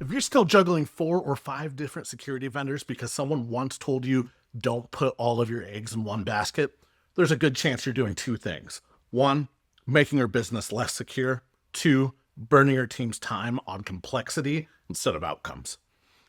If you're still juggling 4 or 5 different security vendors because someone once told you don't put all of your eggs in one basket, there's a good chance you're doing two things. One, making your business less secure. Two, burning your team's time on complexity instead of outcomes.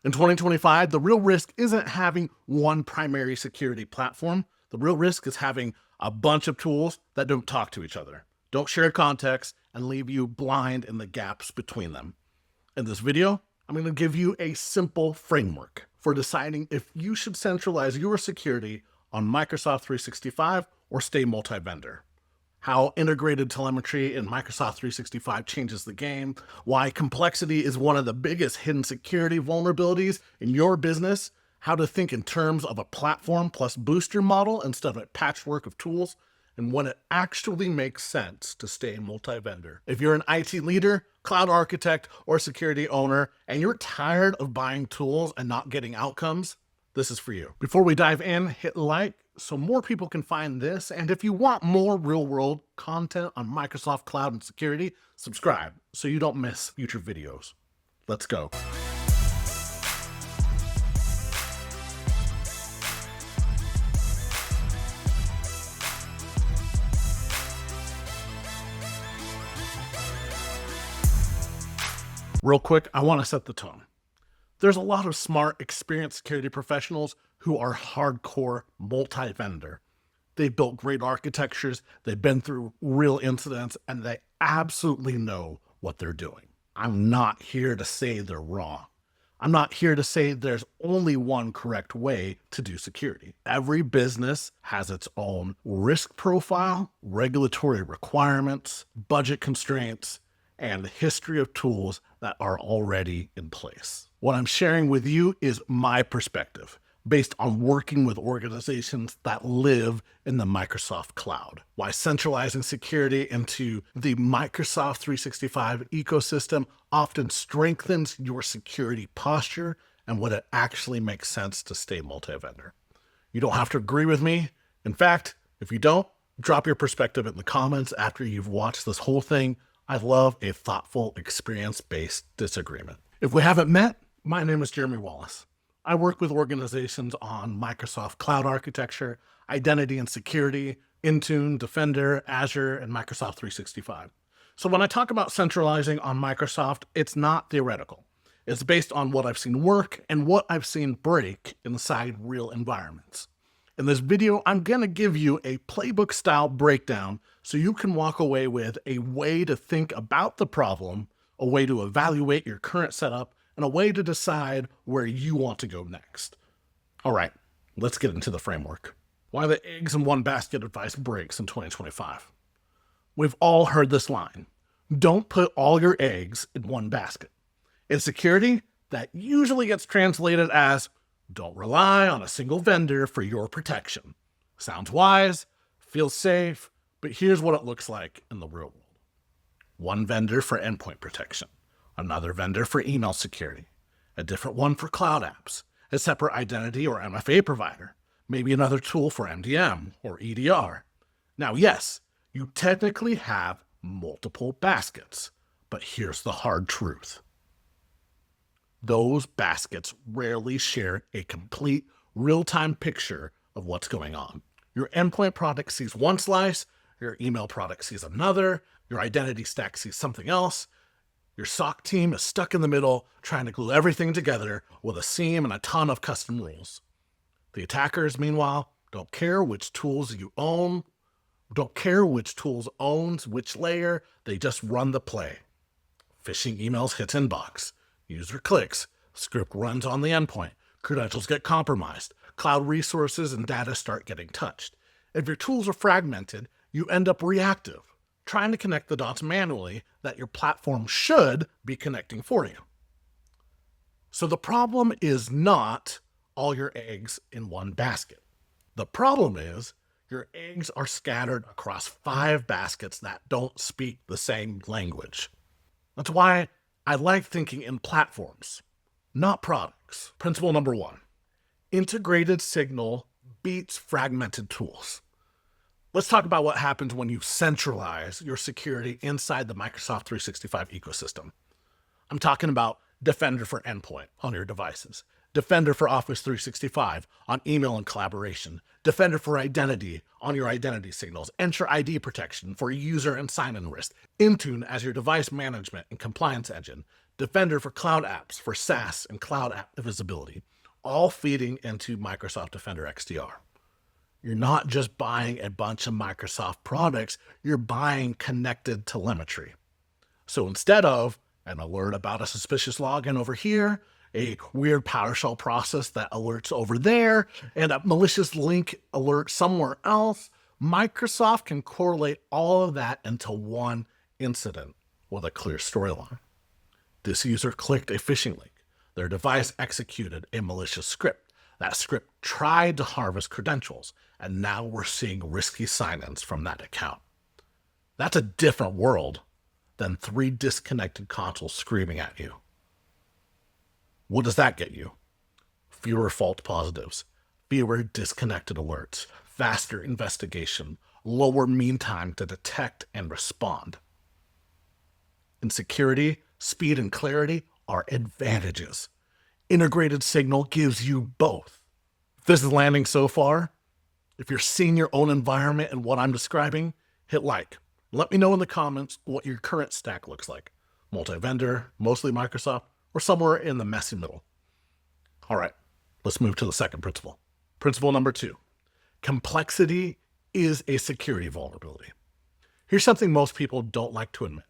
In 2025, the real risk isn't having one primary security platform. The real risk is having a bunch of tools that don't talk to each other, don't share context, and leave you blind in the gaps between them. In this video, I'm going to give you a simple framework for deciding if you should centralize your security on Microsoft 365 or stay multi-vendor. How integrated telemetry in Microsoft 365 changes the game, why complexity is one of the biggest hidden security vulnerabilities in your business, how to think in terms of a platform plus booster model instead of a patchwork of tools, and when it actually makes sense to stay multi-vendor. If you're an IT leader, cloud architect, or security owner, and you're tired of buying tools and not getting outcomes, this is for you. Before we dive in, hit like so more people can find this. And if you want more real-world content on Microsoft Cloud and security, subscribe so you don't miss future videos. Let's go. Real quick, I want to set the tone. There's a lot of smart, experienced security professionals who are hardcore multi-vendor. They've built great architectures, they've been through real incidents, and they absolutely know what they're doing. I'm not here to say they're wrong. I'm not here to say there's only one correct way to do security. Every business has its own risk profile, regulatory requirements, budget constraints, and history of tools that are already in place. What I'm sharing with you is my perspective based on working with organizations that live in the Microsoft cloud. Why centralizing security into the Microsoft 365 ecosystem often strengthens your security posture, and what it actually makes sense to stay multi-vendor. You don't have to agree with me. In fact, if you don't, drop your perspective in the comments after you've watched this whole thing. I love a thoughtful, experience-based disagreement. If we haven't met, my name is Jeremy Wallace. I work with organizations on Microsoft Cloud architecture, identity and security, Intune, Defender, Azure, and Microsoft 365. So when I talk about centralizing on Microsoft, it's not theoretical. It's based on what I've seen work and what I've seen break inside real environments. In this video, I'm going to give you a playbook-style breakdown so you can walk away with a way to think about the problem, a way to evaluate your current setup, and a way to decide where you want to go next. All right, let's get into the framework. Why the eggs in one basket advice breaks in 2025. We've all heard this line: don't put all your eggs in one basket. In security, that usually gets translated as don't rely on a single vendor for your protection. Sounds wise, feels safe, but here's what it looks like in the real world. One vendor for endpoint protection, another vendor for email security, a different one for cloud apps, a separate identity or MFA provider, maybe another tool for MDM or EDR. Now, yes, you technically have multiple baskets, but here's the hard truth. Those baskets rarely share a complete real-time picture of what's going on. Your endpoint product sees one slice, your email product sees another, your identity stack sees something else. Your SOC team is stuck in the middle, trying to glue everything together with a seam and a ton of custom rules. The attackers, meanwhile, don't care which tools you own, don't care which tools owns which layer, they just run the play. Phishing emails hits inbox. User clicks, script runs on the endpoint, credentials get compromised, cloud resources and data start getting touched. If your tools are fragmented, you end up reactive, trying to connect the dots manually that your platform should be connecting for you. So the problem is not all your eggs in one basket. The problem is your eggs are scattered across 5 baskets that don't speak the same language. That's why I like thinking in platforms, not products. Principle number 1, integrated signal beats fragmented tools. Let's talk about what happens when you centralize your security inside the Microsoft 365 ecosystem. I'm talking about Defender for Endpoint on your devices, Defender for Office 365 on email and collaboration, Defender for Identity on your identity signals, Entra ID protection for user and sign-in risk, Intune as your device management and compliance engine, Defender for Cloud Apps for SaaS and cloud app visibility, all feeding into Microsoft Defender XDR. You're not just buying a bunch of Microsoft products, you're buying connected telemetry. So instead of an alert about a suspicious login over here, a weird PowerShell process that alerts over there, and a malicious link alert somewhere else, Microsoft can correlate all of that into one incident with a clear storyline. This user clicked a phishing link. Their device executed a malicious script. That script tried to harvest credentials, and now we're seeing risky sign-ins from that account. That's a different world than 3 disconnected consoles screaming at you. What does that get you? Fewer false positives, fewer disconnected alerts, faster investigation, lower mean time to detect and respond. In security, speed and clarity are advantages. Integrated Signal gives you both. If this is landing so far, if you're seeing your own environment and what I'm describing, hit like. Let me know in the comments what your current stack looks like. Multi-vendor, mostly Microsoft, or somewhere in the messy middle. All right, let's move to the second principle. Principle number 2, complexity is a security vulnerability. Here's something most people don't like to admit.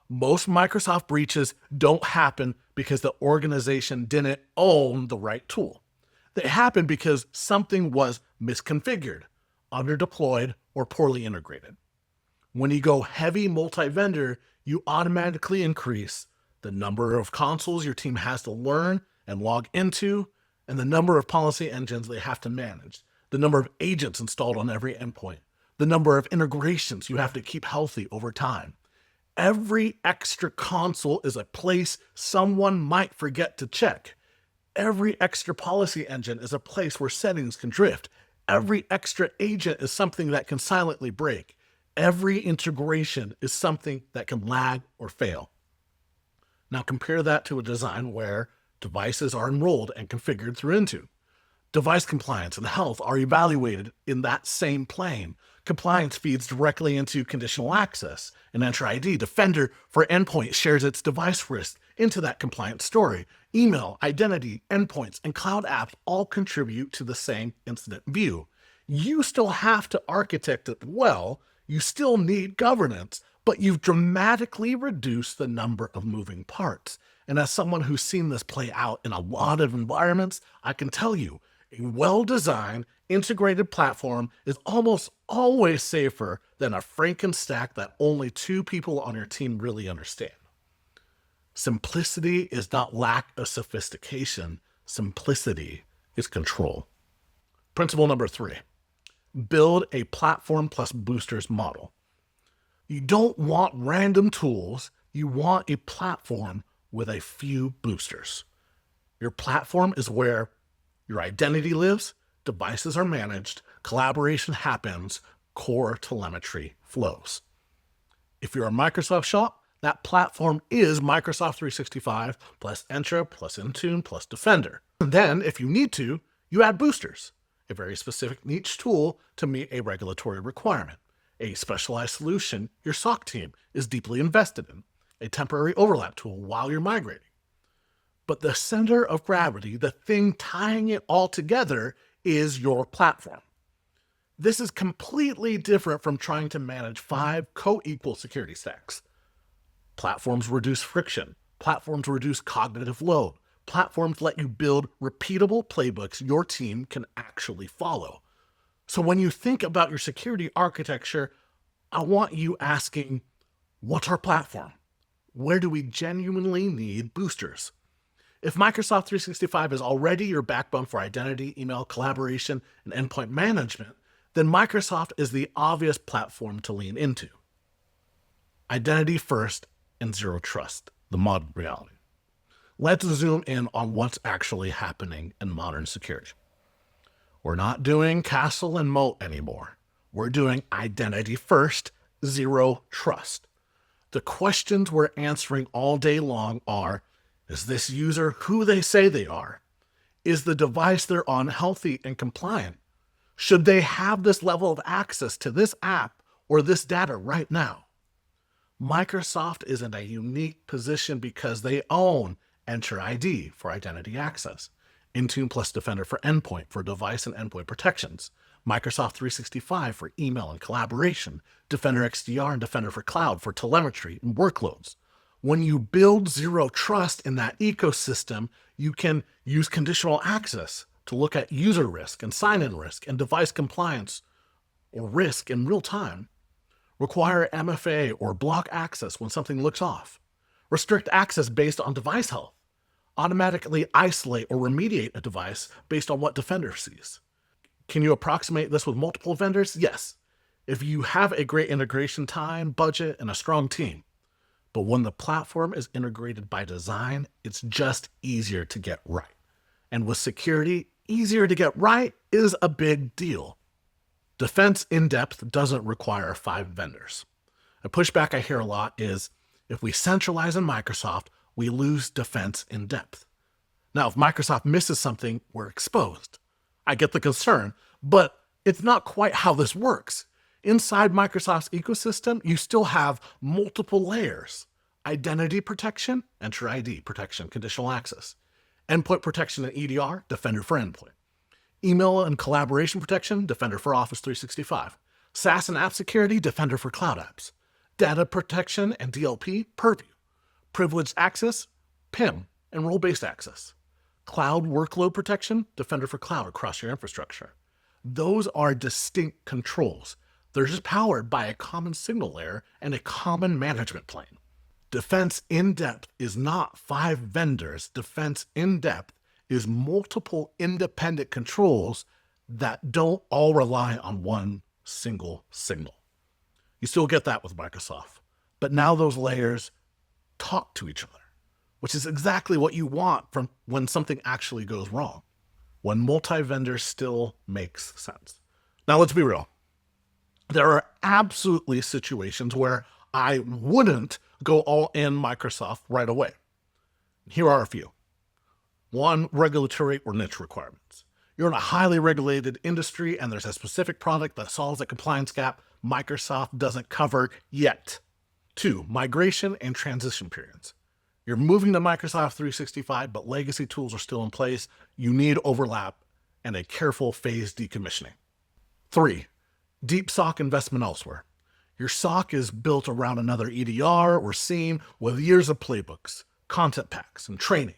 Most Microsoft breaches don't happen because the organization didn't own the right tool. They happen because something was misconfigured, underdeployed, or poorly integrated. When you go heavy multi-vendor, you automatically increase the number of consoles your team has to learn and log into, and the number of policy engines they have to manage, the number of agents installed on every endpoint, the number of integrations you have to keep healthy over time. Every extra console is a place someone might forget to check. Every extra policy engine is a place where settings can drift. Every extra agent is something that can silently break. Every integration is something that can lag or fail. Now compare that to a design where devices are enrolled and configured through Intune. Device compliance and health are evaluated in that same plane. Compliance feeds directly into conditional access. In Entra ID, Defender for Endpoint shares its device risk into that compliance story. Email, identity, endpoints, and cloud apps all contribute to the same incident view. You still have to architect it well. You still need governance, but you've dramatically reduced the number of moving parts. And as someone who's seen this play out in a lot of environments, I can tell you, a well-designed, integrated platform is almost always safer than a Franken-stack that only 2 people on your team really understand. Simplicity is not lack of sophistication. Simplicity is control. Principle number 3, build a platform plus boosters model. You don't want random tools. You want a platform with a few boosters. Your platform is where your identity lives, devices are managed, collaboration happens, core telemetry flows. If you're a Microsoft shop, that platform is Microsoft 365 plus Entra plus Intune plus Defender. And then, if you need to, you add boosters, a very specific niche tool to meet a regulatory requirement, a specialized solution your SOC team is deeply invested in, a temporary overlap tool while you're migrating. But the center of gravity, the thing tying it all together, is your platform. This is completely different from trying to manage 5 co-equal security stacks. Platforms reduce friction. Platforms reduce cognitive load. Platforms let you build repeatable playbooks your team can actually follow. So when you think about your security architecture, I want you asking, what's our platform? Where do we genuinely need boosters? If Microsoft 365 is already your backbone for identity, email, collaboration, and endpoint management, then Microsoft is the obvious platform to lean into. Identity first and zero trust, the modern reality. Let's zoom in on what's actually happening in modern security. We're not doing castle and moat anymore. We're doing identity first, zero trust. The questions we're answering all day long are, Is this user who they say they are? Is the device they're on healthy and compliant? Should they have this level of access to this app or this data right now? Microsoft is in a unique position because they own Entra ID for identity access, Intune plus Defender for Endpoint for device and endpoint protections, Microsoft 365 for email and collaboration, Defender XDR and Defender for Cloud for telemetry and workloads. When you build zero trust in that ecosystem, you can use conditional access to look at user risk and sign-in risk and device compliance or risk in real time. Require MFA or block access when something looks off. Restrict access based on device health. Automatically isolate or remediate a device based on what Defender sees. Can you approximate this with multiple vendors? Yes, if you have a great integration time, budget, and a strong team. But when the platform is integrated by design, it's just easier to get right. And with security, easier to get right is a big deal. Defense in-depth doesn't require 5 vendors. A pushback I hear a lot is, if we centralize in Microsoft, we lose defense in-depth. Now, if Microsoft misses something, we're exposed. I get the concern, but it's not quite how this works. Inside Microsoft's ecosystem, you still have multiple layers. Identity protection, Entra ID protection, conditional access. Endpoint protection and EDR, Defender for Endpoint. Email and collaboration protection, Defender for Office 365. SaaS and app security, Defender for cloud apps. Data protection and DLP, Purview. Privileged access, PIM, and role-based access. Cloud workload protection, Defender for cloud across your infrastructure. Those are distinct controls. They're just powered by a common signal layer and a common management plane. Defense in-depth is not 5 vendors. Defense in-depth is multiple independent controls that don't all rely on one single signal. You still get that with Microsoft, but now those layers talk to each other, which is exactly what you want from when something actually goes wrong, when multi-vendor still makes sense. Now, let's be real. There are absolutely situations where I wouldn't go all in Microsoft right away. Here are a few. 1, regulatory or niche requirements. You're in a highly regulated industry and there's a specific product that solves a compliance gap Microsoft doesn't cover yet. 2, migration and transition periods. You're moving to Microsoft 365, but legacy tools are still in place. You need overlap and a careful phased decommissioning. 3, deep SOC investment elsewhere. Your SOC is built around another EDR or SIEM with years of playbooks, content packs, and training.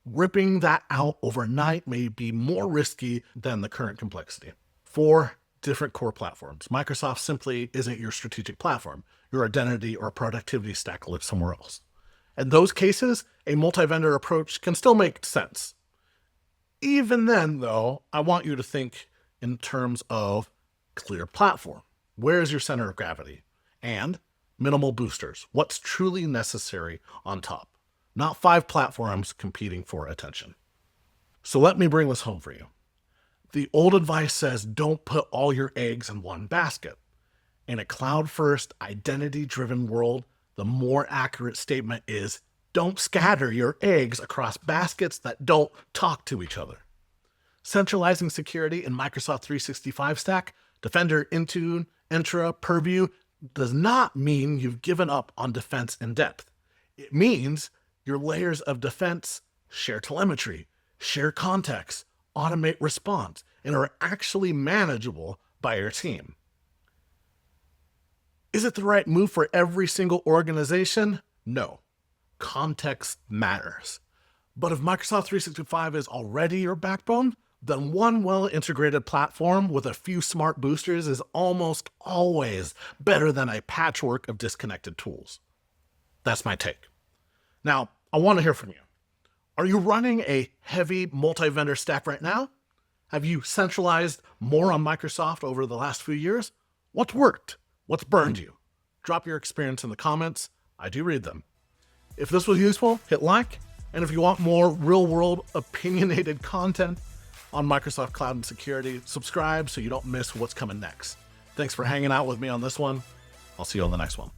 Ripping that out overnight may be more risky than the current complexity. 4, different core platforms. Microsoft simply isn't your strategic platform. Your identity or productivity stack lives somewhere else. In those cases, a multi-vendor approach can still make sense. Even then, though, I want you to think in terms of clear platform. Where is your center of gravity? And minimal boosters. What's truly necessary on top? Not 5 platforms competing for attention. So let me bring this home for you. The old advice says don't put all your eggs in one basket. In a cloud-first, identity-driven world, the more accurate statement is don't scatter your eggs across baskets that don't talk to each other. Centralizing security in Microsoft 365 stack, Defender, Intune, Entra, Purview, does not mean you've given up on defense in depth. It means your layers of defense share telemetry, share context, automate response, and are actually manageable by your team. Is it the right move for every single organization? No. Context matters. But if Microsoft 365 is already your backbone, then one well-integrated platform with a few smart boosters is almost always better than a patchwork of disconnected tools. That's my take. Now, I want to hear from you. Are you running a heavy multi-vendor stack right now? Have you centralized more on Microsoft over the last few years? What's worked? What's burned you? Drop your experience in the comments. I do read them. If this was useful, hit like. And if you want more real-world opinionated content on Microsoft Cloud and Security, subscribe so you don't miss what's coming next. Thanks for hanging out with me on this one. I'll see you on the next one.